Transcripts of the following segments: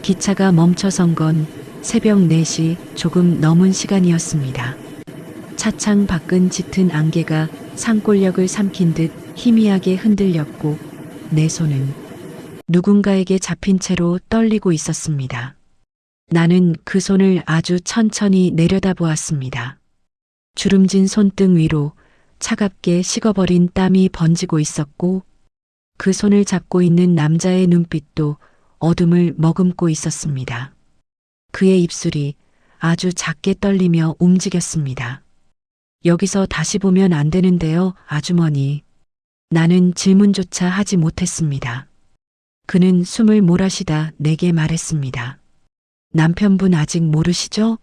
기차가 멈춰선 건 새벽 4시 조금 넘은 시간이었습니다. 차창 밖은 짙은 안개가 산골역을 삼킨 듯 희미하게 흔들렸고 내 손은 누군가에게 잡힌 채로 떨리고 있었습니다. 나는 그 손을 아주 천천히 내려다보았습니다. 주름진 손등 위로 차갑게 식어버린 땀이 번지고 있었고 그 손을 잡고 있는 남자의 눈빛도 어둠을 머금고 있었습니다. 그의 입술이 아주 작게 떨리며 움직였습니다. 여기서 다시 보면 안 되는데요, 아주머니. 나는 질문조차 하지 못했습니다. 그는 숨을 몰아쉬다 내게 말했습니다. 남편분 아직 모르시죠?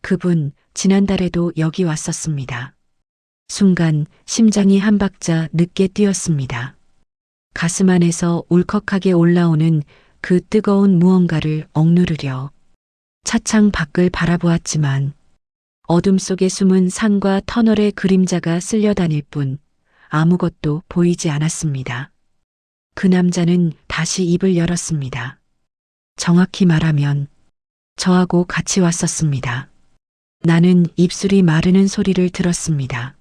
그분 지난달에도 여기 왔었습니다. 순간 심장이 한 박자 늦게 뛰었습니다. 가슴 안에서 울컥하게 올라오는 그 뜨거운 무언가를 억누르려 차창 밖을 바라보았지만 어둠 속에 숨은 산과 터널의 그림자가 쓸려다닐 뿐 아무것도 보이지 않았습니다. 그 남자는 다시 입을 열었습니다. 정확히 말하면 저하고 같이 왔었습니다. 나는 입술이 마르는 소리를 들었습니다.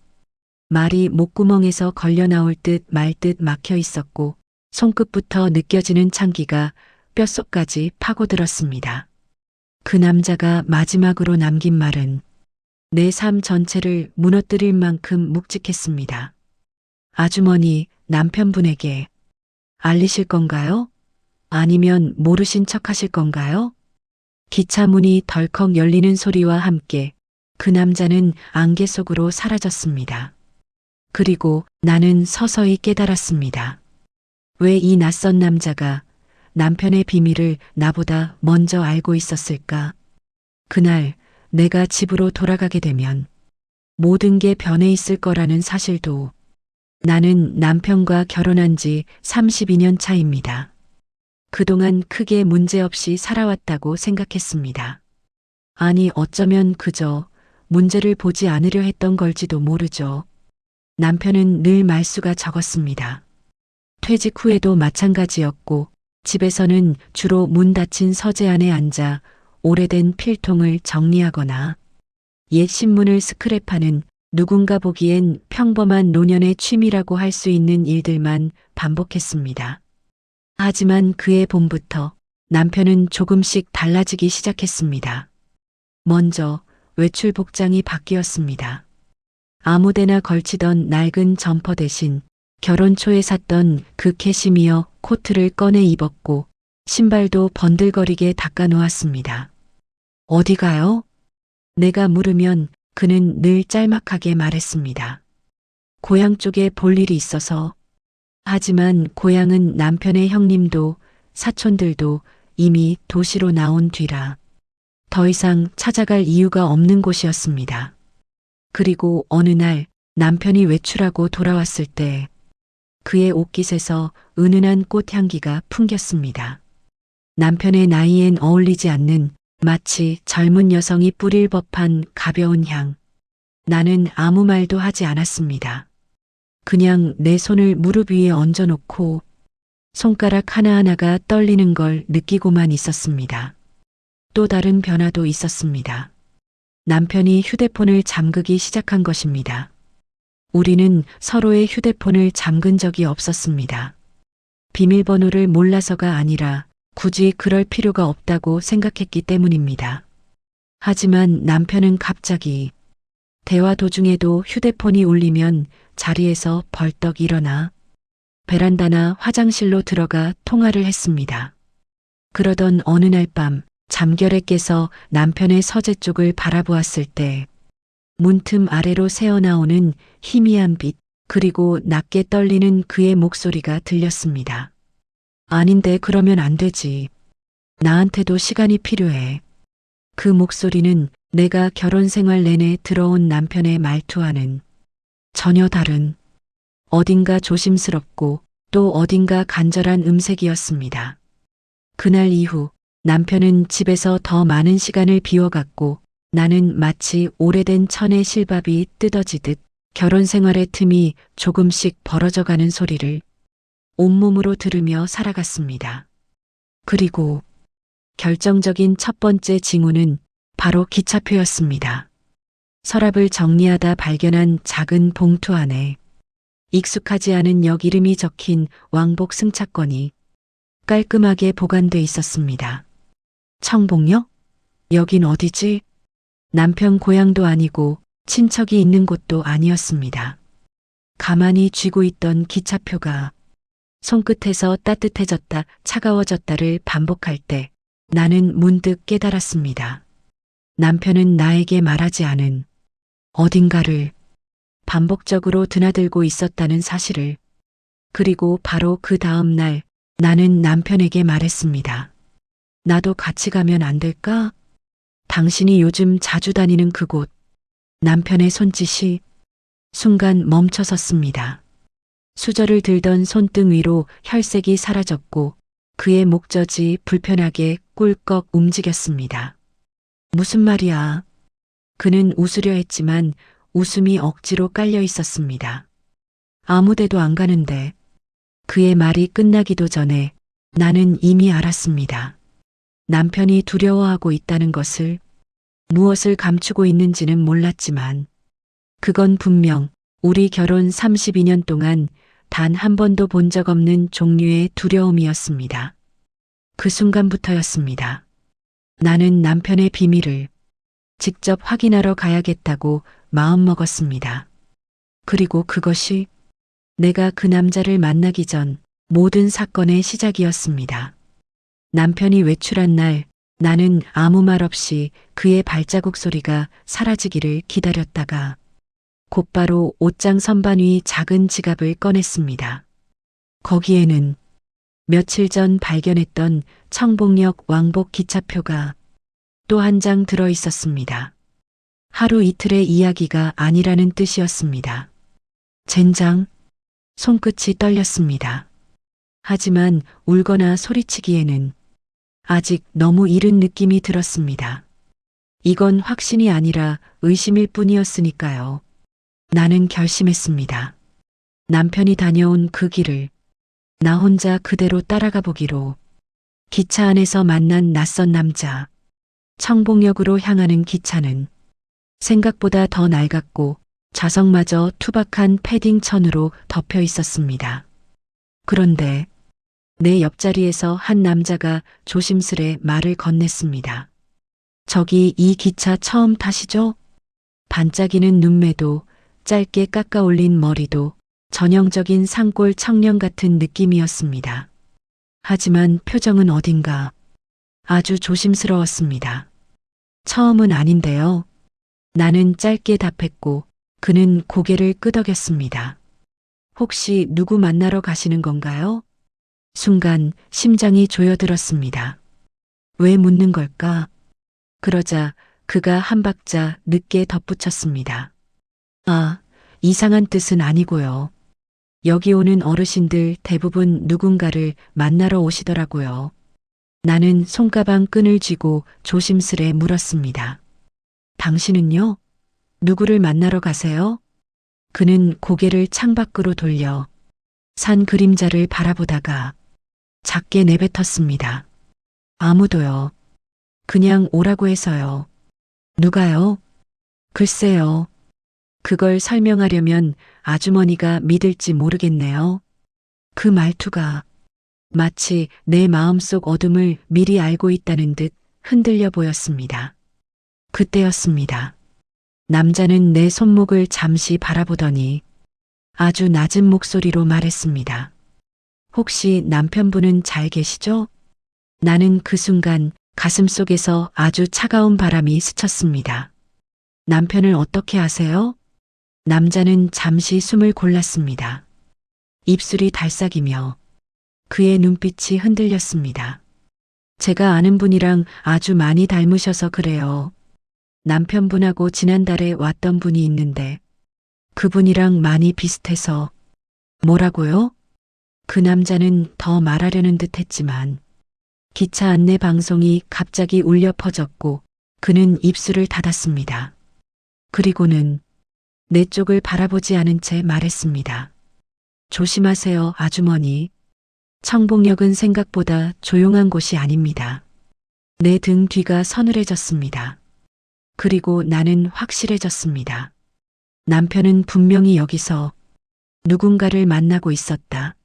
말이 목구멍에서 걸려 나올 듯 말 듯 막혀 있었고 손끝부터 느껴지는 찬기가 뼛속까지 파고들었습니다. 그 남자가 마지막으로 남긴 말은 내 삶 전체를 무너뜨릴 만큼 묵직했습니다. 아주머니, 남편분에게 알리실 건가요? 아니면 모르신 척 하실 건가요? 기차 문이 덜컥 열리는 소리와 함께 그 남자는 안개 속으로 사라졌습니다. 그리고 나는 서서히 깨달았습니다. 왜 이 낯선 남자가 남편의 비밀을 나보다 먼저 알고 있었을까? 그날 내가 집으로 돌아가게 되면 모든 게 변해 있을 거라는 사실도 나는 남편과 결혼한 지 32년 차입니다. 그동안 크게 문제없이 살아왔다고 생각했습니다. 아니 어쩌면 그저 문제를 보지 않으려 했던 걸지도 모르죠. 남편은 늘 말수가 적었습니다. 퇴직 후에도 마찬가지였고 집에서는 주로 문 닫힌 서재 안에 앉아 오래된 필통을 정리하거나 옛 신문을 스크랩하는 누군가 보기엔 평범한 노년의 취미라고 할 수 있는 일들만 반복했습니다. 하지만 그의 봄부터 남편은 조금씩 달라지기 시작했습니다. 먼저 외출 복장이 바뀌었습니다. 아무데나 걸치던 낡은 점퍼 대신 결혼 초에 샀던 그 캐시미어 코트를 꺼내 입었고 신발도 번들거리게 닦아 놓았습니다. 어디 가요? 내가 물으면 그는 늘 짤막하게 말했습니다. 고향 쪽에 볼 일이 있어서. 하지만 고향은 남편의 형님도 사촌들도 이미 도시로 나온 뒤라 더 이상 찾아갈 이유가 없는 곳이었습니다. 그리고 어느 날 남편이 외출하고 돌아왔을 때 그의 옷깃에서 은은한 꽃향기가 풍겼습니다. 남편의 나이엔 어울리지 않는 마치 젊은 여성이 뿌릴 법한 가벼운 향. 나는 아무 말도 하지 않았습니다. 그냥 내 손을 무릎 위에 얹어놓고 손가락 하나하나가 떨리는 걸 느끼고만 있었습니다. 또 다른 변화도 있었습니다. 남편이 휴대폰을 잠그기 시작한 것입니다. 우리는 서로의 휴대폰을 잠근 적이 없었습니다. 비밀번호를 몰라서가 아니라 굳이 그럴 필요가 없다고 생각했기 때문입니다. 하지만 남편은 갑자기 대화 도중에도 휴대폰이 울리면 자리에서 벌떡 일어나 베란다나 화장실로 들어가 통화를 했습니다. 그러던 어느 날 밤 잠결에 깨서 남편의 서재 쪽을 바라보았을 때 문틈 아래로 새어나오는 희미한 빛 그리고 낮게 떨리는 그의 목소리가 들렸습니다. 아닌데 그러면 안 되지. 나한테도 시간이 필요해. 그 목소리는 내가 결혼 생활 내내 들어온 남편의 말투와는 전혀 다른 어딘가 조심스럽고 또 어딘가 간절한 음색이었습니다. 그날 이후 남편은 집에서 더 많은 시간을 비워갔고 나는 마치 오래된 천의 실밥이 뜯어지듯 결혼 생활의 틈이 조금씩 벌어져가는 소리를 온몸으로 들으며 살아갔습니다. 그리고 결정적인 첫 번째 징후는 바로 기차표였습니다. 서랍을 정리하다 발견한 작은 봉투 안에 익숙하지 않은 역 이름이 적힌 왕복 승차권이 깔끔하게 보관돼 있었습니다. 청봉역? 여긴 어디지? 남편 고향도 아니고 친척이 있는 곳도 아니었습니다. 가만히 쥐고 있던 기차표가 손끝에서 따뜻해졌다 차가워졌다를 반복할 때 나는 문득 깨달았습니다. 남편은 나에게 말하지 않은 어딘가를 반복적으로 드나들고 있었다는 사실을. 그리고 바로 그 다음 날 나는 남편에게 말했습니다. 나도 같이 가면 안 될까? 당신이 요즘 자주 다니는 그곳. 남편의 손짓이 순간 멈춰섰습니다. 수저를 들던 손등 위로 혈색이 사라졌고 그의 목젖이 불편하게 꿀꺽 움직였습니다. 무슨 말이야? 그는 웃으려 했지만 웃음이 억지로 깔려 있었습니다. 아무데도 안 가는데. 그의 말이 끝나기도 전에 나는 이미 알았습니다. 남편이 두려워하고 있다는 것을. 무엇을 감추고 있는지는 몰랐지만 그건 분명 우리 결혼 32년 동안 단 한 번도 본 적 없는 종류의 두려움이었습니다. 그 순간부터였습니다. 나는 남편의 비밀을 직접 확인하러 가야겠다고 마음먹었습니다. 그리고 그것이 내가 그 남자를 만나기 전 모든 사건의 시작이었습니다. 남편이 외출한 날 나는 아무 말 없이 그의 발자국 소리가 사라지기를 기다렸다가 곧바로 옷장 선반 위 작은 지갑을 꺼냈습니다. 거기에는 며칠 전 발견했던 청봉역 왕복 기차표가 또 한 장 들어 있었습니다. 하루 이틀의 이야기가 아니라는 뜻이었습니다. 젠장, 손끝이 떨렸습니다. 하지만 울거나 소리치기에는 아직 너무 이른 느낌이 들었습니다. 이건 확신이 아니라 의심일 뿐이었으니까요. 나는 결심했습니다. 남편이 다녀온 그 길을 나 혼자 그대로 따라가 보기로. 기차 안에서 만난 낯선 남자. 청봉역으로 향하는 기차는 생각보다 더 낡았고 좌석마저 투박한 패딩 천으로 덮여 있었습니다. 그런데 내 옆자리에서 한 남자가 조심스레 말을 건넸습니다. 저기 이 기차 처음 타시죠? 반짝이는 눈매도 짧게 깎아 올린 머리도 전형적인 산골 청년 같은 느낌이었습니다. 하지만 표정은 어딘가 아주 조심스러웠습니다. 처음은 아닌데요. 나는 짧게 답했고 그는 고개를 끄덕였습니다. 혹시 누구 만나러 가시는 건가요? 순간 심장이 조여들었습니다. 왜 묻는 걸까? 그러자 그가 한 박자 늦게 덧붙였습니다. 아, 이상한 뜻은 아니고요. 여기 오는 어르신들 대부분 누군가를 만나러 오시더라고요. 나는 손가방 끈을 쥐고 조심스레 물었습니다. 당신은요? 누구를 만나러 가세요? 그는 고개를 창밖으로 돌려 산 그림자를 바라보다가 작게 내뱉었습니다. 아무도요. 그냥 오라고 해서요. 누가요? 글쎄요. 그걸 설명하려면 아주머니가 믿을지 모르겠네요. 그 말투가 마치 내 마음속 어둠을 미리 알고 있다는 듯 흔들려 보였습니다. 그때였습니다. 남자는 내 손목을 잠시 바라보더니 아주 낮은 목소리로 말했습니다. 혹시 남편분은 잘 계시죠? 나는 그 순간 가슴속에서 아주 차가운 바람이 스쳤습니다. 남편을 어떻게 아세요? 남자는 잠시 숨을 골랐습니다. 입술이 달싹이며 그의 눈빛이 흔들렸습니다. 제가 아는 분이랑 아주 많이 닮으셔서 그래요. 남편분하고 지난달에 왔던 분이 있는데 그분이랑 많이 비슷해서. 뭐라고요? 그 남자는 더 말하려는 듯 했지만 기차 안내 방송이 갑자기 울려 퍼졌고 그는 입술을 닫았습니다. 그리고는 내 쪽을 바라보지 않은 채 말했습니다. 조심하세요, 아주머니. 청봉역은 생각보다 조용한 곳이 아닙니다. 내 등 뒤가 서늘해졌습니다. 그리고 나는 확실해졌습니다. 남편은 분명히 여기서 누군가를 만나고 있었다.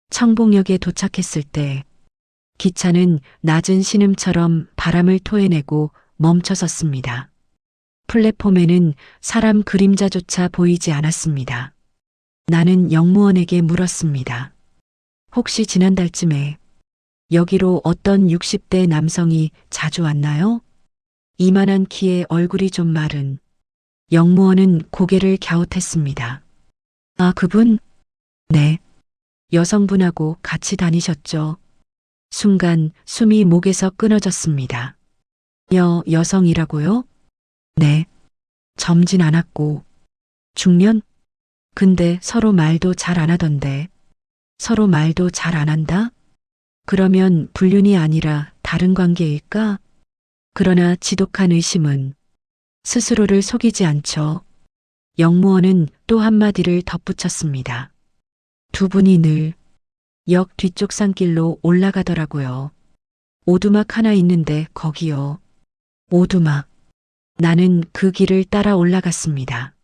청봉역에 도착했을 때 기차는 낮은 신음처럼 바람을 토해내고 멈춰섰습니다. 플랫폼에는 사람 그림자조차 보이지 않았습니다. 나는 영무원에게 물었습니다. 혹시 지난달쯤에 여기로 어떤 60대 남성이 자주 왔나요? 이만한 키에 얼굴이 좀 마른 영무원은 고개를 갸웃했습니다. 아, 그분? 네. 여성분하고 같이 다니셨죠? 순간 숨이 목에서 끊어졌습니다. 여성이라고요? 네. 젊진 않았고. 중년? 근데 서로 말도 잘 안 하던데. 서로 말도 잘 안 한다? 그러면 불륜이 아니라 다른 관계일까? 그러나 지독한 의심은 스스로를 속이지 않죠. 영무원은 또 한마디를 덧붙였습니다. 두 분이 늘 역 뒤쪽 산길로 올라가더라고요. 오두막 하나 있는데 거기요. 오두막. 나는 그 길을 따라 올라갔습니다.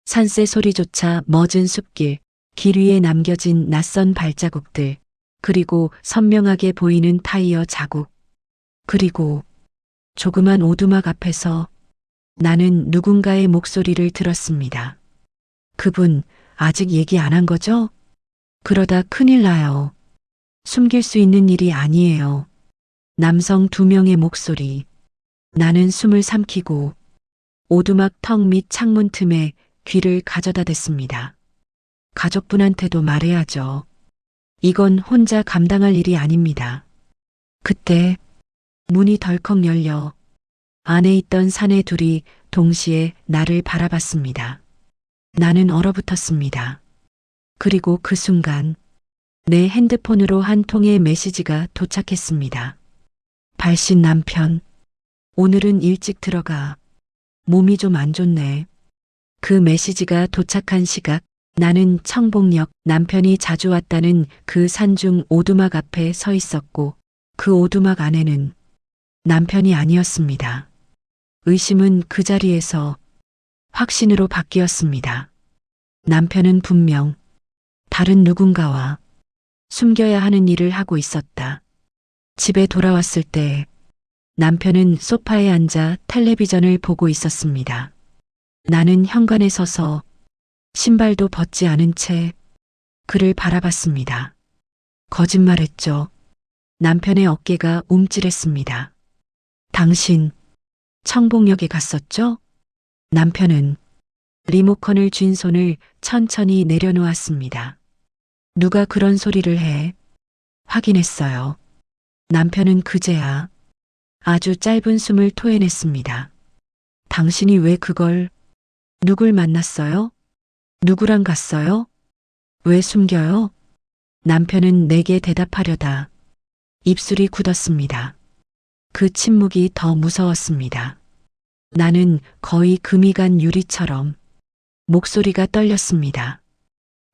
산새 소리조차 멎은 숲길, 길 위에 남겨진 낯선 발자국들, 그리고 선명하게 보이는 타이어 자국, 그리고 조그만 오두막 앞에서 나는 누군가의 목소리를 들었습니다. 그분 아직 얘기 안 한 거죠? 그러다 큰일 나요. 숨길 수 있는 일이 아니에요. 남성 두 명의 목소리. 나는 숨을 삼키고 오두막 턱 및 창문 틈에 귀를 가져다 댔습니다. 가족분한테도 말해야죠. 이건 혼자 감당할 일이 아닙니다. 그때 문이 덜컥 열려 안에 있던 사내 둘이 동시에 나를 바라봤습니다. 나는 얼어붙었습니다. 그리고 그 순간 내 핸드폰으로 한 통의 메시지가 도착했습니다. 발신 남편. 오늘은 일찍 들어가. 몸이 좀 안 좋네. 그 메시지가 도착한 시각 나는 청봉역 남편이 자주 왔다는 그 산중 오두막 앞에 서 있었고 그 오두막 안에는 남편이 아니었습니다. 의심은 그 자리에서 확신으로 바뀌었습니다. 남편은 분명 다른 누군가와 숨겨야 하는 일을 하고 있었다. 집에 돌아왔을 때 남편은 소파에 앉아 텔레비전을 보고 있었습니다. 나는 현관에 서서 신발도 벗지 않은 채 그를 바라봤습니다. 거짓말했죠. 남편의 어깨가 움찔했습니다. 당신 청봉역에 갔었죠? 남편은 리모컨을 쥔 손을 천천히 내려놓았습니다. 누가 그런 소리를 해? 확인했어요. 남편은 그제야 아주 짧은 숨을 토해냈습니다. 당신이 왜 그걸, 누굴 만났어요? 누구랑 갔어요? 왜 숨겨요? 남편은 내게 대답하려다 입술이 굳었습니다. 그 침묵이 더 무서웠습니다. 나는 거의 금이 간 유리처럼 목소리가 떨렸습니다.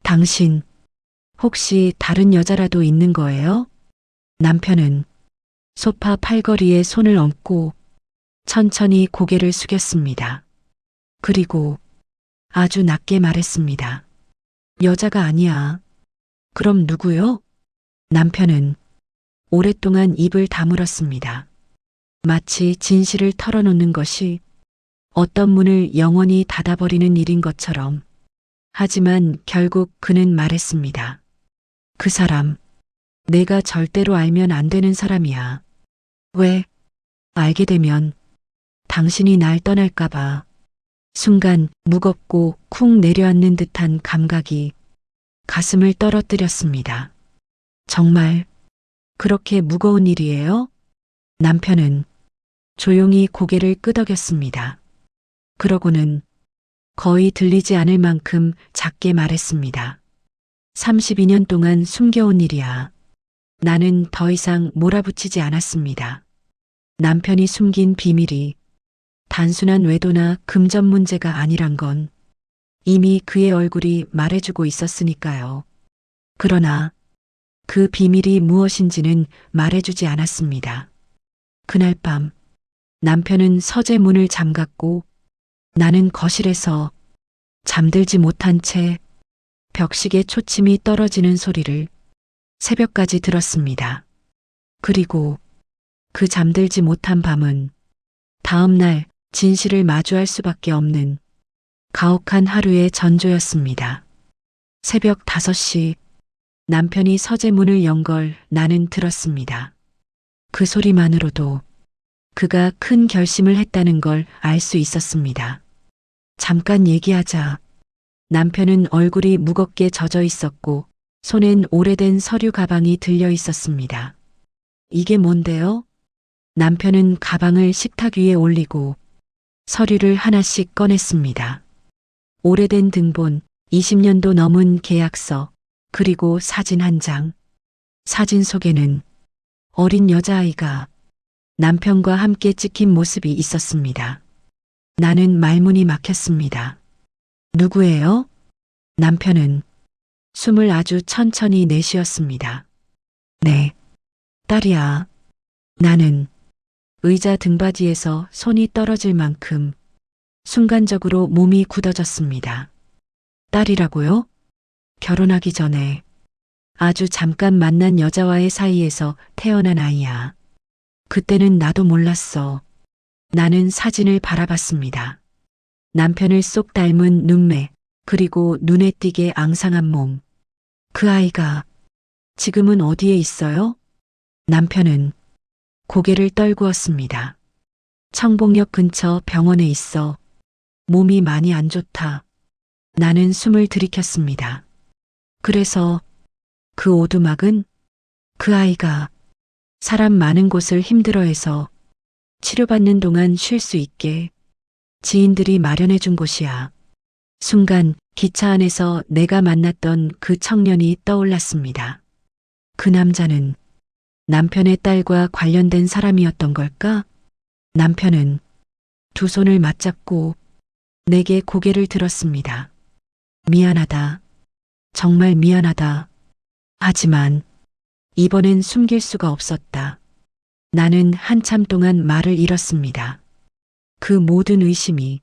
당신, 혹시 다른 여자라도 있는 거예요? 남편은 소파 팔걸이에 손을 얹고 천천히 고개를 숙였습니다. 그리고 아주 낮게 말했습니다. 여자가 아니야. 그럼 누구요? 남편은 오랫동안 입을 다물었습니다. 마치 진실을 털어놓는 것이 어떤 문을 영원히 닫아버리는 일인 것처럼. 하지만 결국 그는 말했습니다. 그 사람, 내가 절대로 알면 안 되는 사람이야. 왜? 알게 되면 당신이 날 떠날까봐. 순간 무겁고 쿵 내려앉는 듯한 감각이 가슴을 떨어뜨렸습니다. 정말 그렇게 무거운 일이에요? 남편은 조용히 고개를 끄덕였습니다. 그러고는 거의 들리지 않을 만큼 작게 말했습니다. 32년 동안 숨겨온 일이야. 나는 더 이상 몰아붙이지 않았습니다. 남편이 숨긴 비밀이 단순한 외도나 금전 문제가 아니란 건 이미 그의 얼굴이 말해주고 있었으니까요. 그러나 그 비밀이 무엇인지는 말해주지 않았습니다. 그날 밤 남편은 서재 문을 잠갔고 나는 거실에서 잠들지 못한 채 벽식에 초침이 떨어지는 소리를 새벽까지 들었습니다. 그리고 그 잠들지 못한 밤은 다음 날 진실을 마주할 수밖에 없는 가혹한 하루의 전조였습니다. 새벽 5시 남편이 서재 문을 연 걸 나는 들었습니다. 그 소리만으로도 그가 큰 결심을 했다는 걸 알 수 있었습니다. 잠깐 얘기하자. 남편은 얼굴이 무겁게 젖어 있었고 손엔 오래된 서류 가방이 들려 있었습니다. 이게 뭔데요? 남편은 가방을 식탁 위에 올리고 서류를 하나씩 꺼냈습니다. 오래된 등본, 20년도 넘은 계약서, 그리고 사진 한 장. 사진 속에는 어린 여자아이가 남편과 함께 찍힌 모습이 있었습니다. 나는 말문이 막혔습니다. 누구예요? 남편은 숨을 아주 천천히 내쉬었습니다. 네, 딸이야. 나는 의자 등받이에서 손이 떨어질 만큼 순간적으로 몸이 굳어졌습니다. 딸이라고요? 결혼하기 전에 아주 잠깐 만난 여자와의 사이에서 태어난 아이야. 그때는 나도 몰랐어. 나는 사진을 바라봤습니다. 남편을 쏙 닮은 눈매, 그리고 눈에 띄게 앙상한 몸. 그 아이가 지금은 어디에 있어요? 남편은 고개를 떨구었습니다. 청봉역 근처 병원에 있어. 몸이 많이 안 좋다. 나는 숨을 들이켰습니다. 그래서 그 오두막은 그 아이가 사람 많은 곳을 힘들어해서 치료받는 동안 쉴 수 있게 지인들이 마련해 준 곳이야. 순간 기차 안에서 내가 만났던 그 청년이 떠올랐습니다. 그 남자는 남편의 딸과 관련된 사람이었던 걸까? 남편은 두 손을 맞잡고 내게 고개를 들었습니다. 미안하다. 정말 미안하다. 하지만 이번엔 숨길 수가 없었다. 나는 한참 동안 말을 잃었습니다. 그 모든 의심이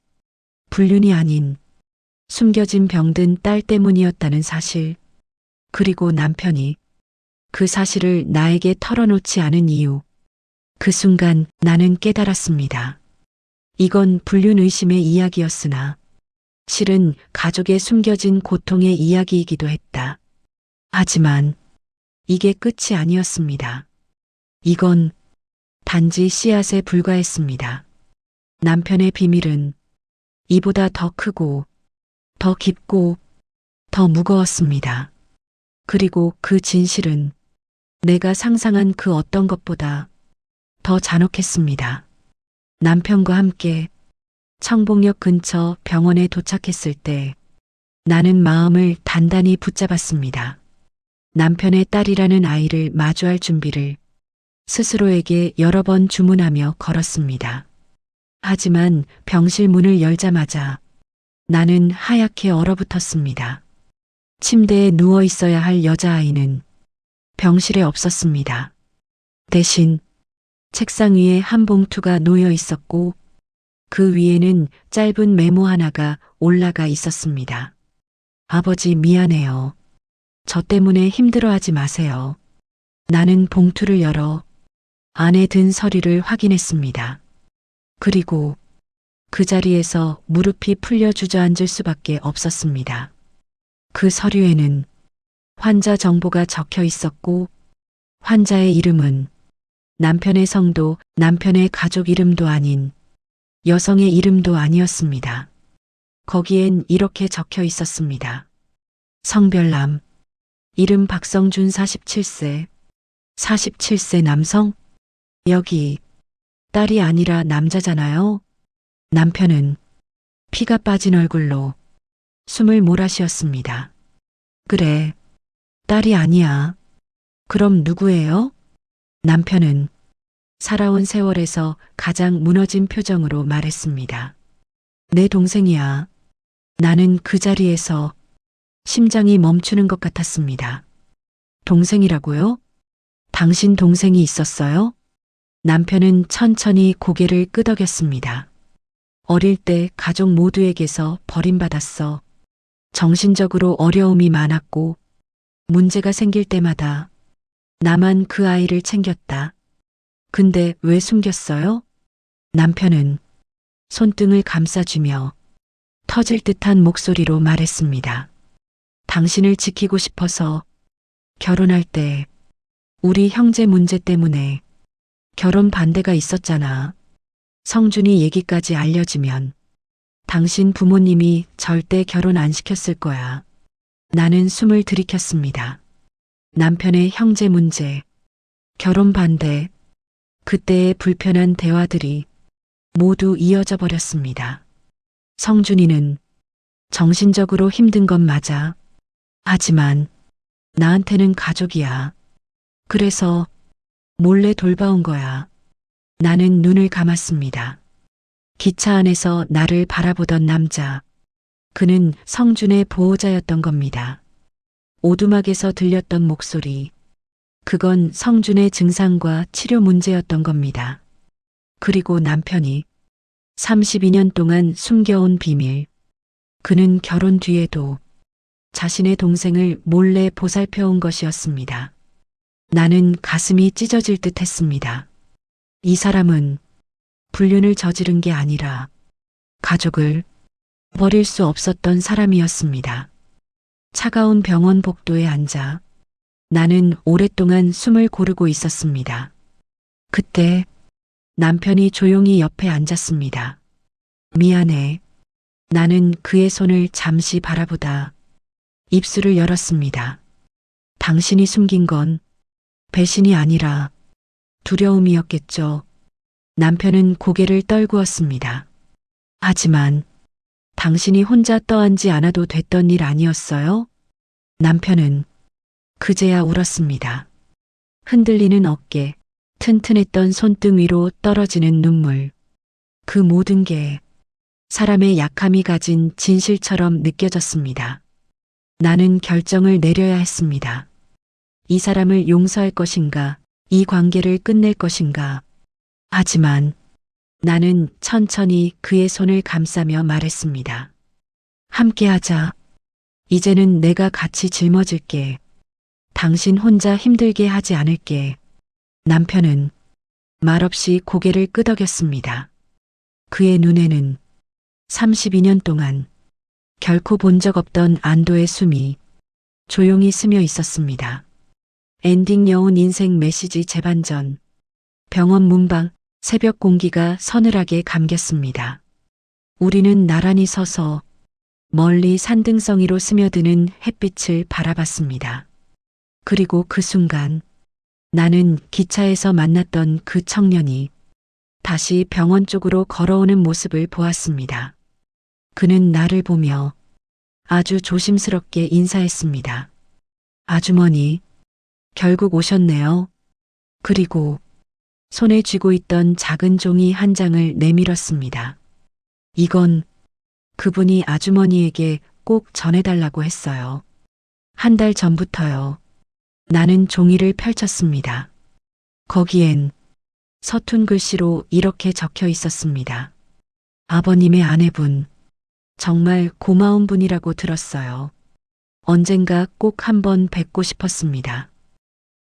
불륜이 아닌 숨겨진 병든 딸 때문이었다는 사실, 그리고 남편이 그 사실을 나에게 털어놓지 않은 이유. 그 순간 나는 깨달았습니다. 이건 불륜 의심의 이야기였으나 실은 가족의 숨겨진 고통의 이야기이기도 했다. 하지만 이게 끝이 아니었습니다. 이건 단지 씨앗에 불과했습니다. 남편의 비밀은 이보다 더 크고 더 깊고 더 무거웠습니다. 그리고 그 진실은 내가 상상한 그 어떤 것보다 더 잔혹했습니다. 남편과 함께 청봉역 근처 병원에 도착했을 때 나는 마음을 단단히 붙잡았습니다. 남편의 딸이라는 아이를 마주할 준비를 스스로에게 여러 번 주문하며 걸었습니다. 하지만 병실 문을 열자마자 나는 하얗게 얼어붙었습니다. 침대에 누워 있어야 할 여자아이는 병실에 없었습니다. 대신 책상 위에 한 봉투가 놓여 있었고 그 위에는 짧은 메모 하나가 올라가 있었습니다. 아버지 미안해요. 저 때문에 힘들어하지 마세요. 나는 봉투를 열어 안에 든 서류를 확인했습니다. 그리고 그 자리에서 무릎이 풀려 주저앉을 수밖에 없었습니다. 그 서류에는 환자 정보가 적혀 있었고 환자의 이름은 남편의 성도, 남편의 가족 이름도 아닌 여성의 이름도 아니었습니다. 거기엔 이렇게 적혀 있었습니다. 성별남, 이름 박성준 47세, 47세 남성? 여기 딸이 아니라 남자잖아요. 남편은 피가 빠진 얼굴로 숨을 몰아쉬었습니다. 그래, 딸이 아니야. 그럼 누구예요? 남편은 살아온 세월에서 가장 무너진 표정으로 말했습니다. 내 동생이야. 나는 그 자리에서 심장이 멈추는 것 같았습니다. 동생이라고요? 당신 동생이 있었어요? 남편은 천천히 고개를 끄덕였습니다. 어릴 때 가족 모두에게서 버림받았어. 정신적으로 어려움이 많았고 문제가 생길 때마다 나만 그 아이를 챙겼다. 근데 왜 숨겼어요? 남편은 손등을 감싸주며 터질 듯한 목소리로 말했습니다. 당신을 지키고 싶어서. 결혼할 때 우리 형제 문제 때문에 결혼 반대가 있었잖아. 성준이 얘기까지 알려지면 당신 부모님이 절대 결혼 안 시켰을 거야. 나는 숨을 들이켰습니다. 남편의 형제 문제, 결혼 반대, 그때의 불편한 대화들이 모두 이어져 버렸습니다. 성준이는 정신적으로 힘든 건 맞아. 하지만 나한테는 가족이야. 그래서 몰래 돌봐온 거야. 나는 눈을 감았습니다. 기차 안에서 나를 바라보던 남자. 그는 성준의 보호자였던 겁니다. 오두막에서 들렸던 목소리. 그건 성준의 증상과 치료 문제였던 겁니다. 그리고 남편이 32년 동안 숨겨온 비밀. 그는 결혼 뒤에도 자신의 동생을 몰래 보살펴온 것이었습니다. 나는 가슴이 찢어질 듯 했습니다. 이 사람은 불륜을 저지른 게 아니라 가족을 버릴 수 없었던 사람이었습니다. 차가운 병원 복도에 앉아 나는 오랫동안 숨을 고르고 있었습니다. 그때 남편이 조용히 옆에 앉았습니다. 미안해. 나는 그의 손을 잠시 바라보다 입술을 열었습니다. 당신이 숨긴 건 배신이 아니라 두려움이었겠죠. 남편은 고개를 떨구었습니다. 하지만 당신이 혼자 떠안지 않아도 됐던 일 아니었어요? 남편은 그제야 울었습니다. 흔들리는 어깨, 튼튼했던 손등 위로 떨어지는 눈물. 그 모든 게 사람의 약함이 가진 진실처럼 느껴졌습니다. 나는 결정을 내려야 했습니다. 이 사람을 용서할 것인가, 이 관계를 끝낼 것인가. 하지만 나는 천천히 그의 손을 감싸며 말했습니다. 함께하자. 이제는 내가 같이 짊어질게. 당신 혼자 힘들게 하지 않을게. 남편은 말없이 고개를 끄덕였습니다. 그의 눈에는 32년 동안 결코 본 적 없던 안도의 숨이 조용히 스며 있었습니다. 엔딩 여운 인생 메시지 재반전. 병원 문방, 새벽 공기가 서늘하게 감겼습니다. 우리는 나란히 서서 멀리 산등성이로 스며드는 햇빛을 바라봤습니다. 그리고 그 순간 나는 기차에서 만났던 그 청년이 다시 병원 쪽으로 걸어오는 모습을 보았습니다. 그는 나를 보며 아주 조심스럽게 인사했습니다. 아주머니, 결국 오셨네요. 그리고 손에 쥐고 있던 작은 종이 한 장을 내밀었습니다. 이건 그분이 아주머니에게 꼭 전해달라고 했어요. 한 달 전부터요. 나는 종이를 펼쳤습니다. 거기엔 서툰 글씨로 이렇게 적혀 있었습니다. 아버님의 아내분, 정말 고마운 분이라고 들었어요. 언젠가 꼭 한번 뵙고 싶었습니다.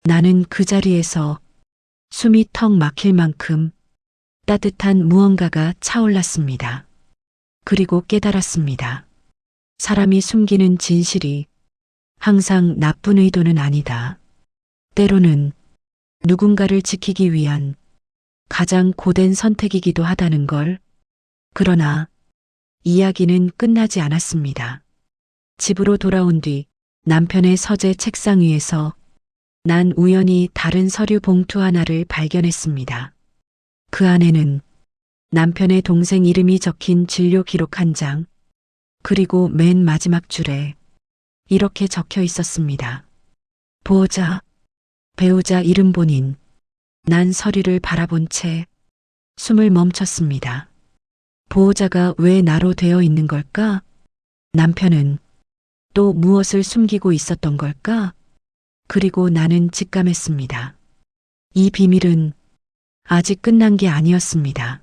나는 그 자리에서 숨이 턱 막힐 만큼 따뜻한 무언가가 차올랐습니다. 그리고 깨달았습니다. 사람이 숨기는 진실이 항상 나쁜 의도는 아니다. 때로는 누군가를 지키기 위한 가장 고된 선택이기도 하다는 걸. 그러나 이야기는 끝나지 않았습니다. 집으로 돌아온 뒤 남편의 서재 책상 위에서 난 우연히 다른 서류 봉투 하나를 발견했습니다. 그 안에는 남편의 동생 이름이 적힌 진료 기록 한 장, 그리고 맨 마지막 줄에 이렇게 적혀 있었습니다. 보호자, 배우자 이름 본인. 난 서류를 바라본 채 숨을 멈췄습니다. 보호자가 왜 나로 되어 있는 걸까? 남편은 또 무엇을 숨기고 있었던 걸까? 그리고 나는 직감했습니다. 이 비밀은 아직 끝난 게 아니었습니다.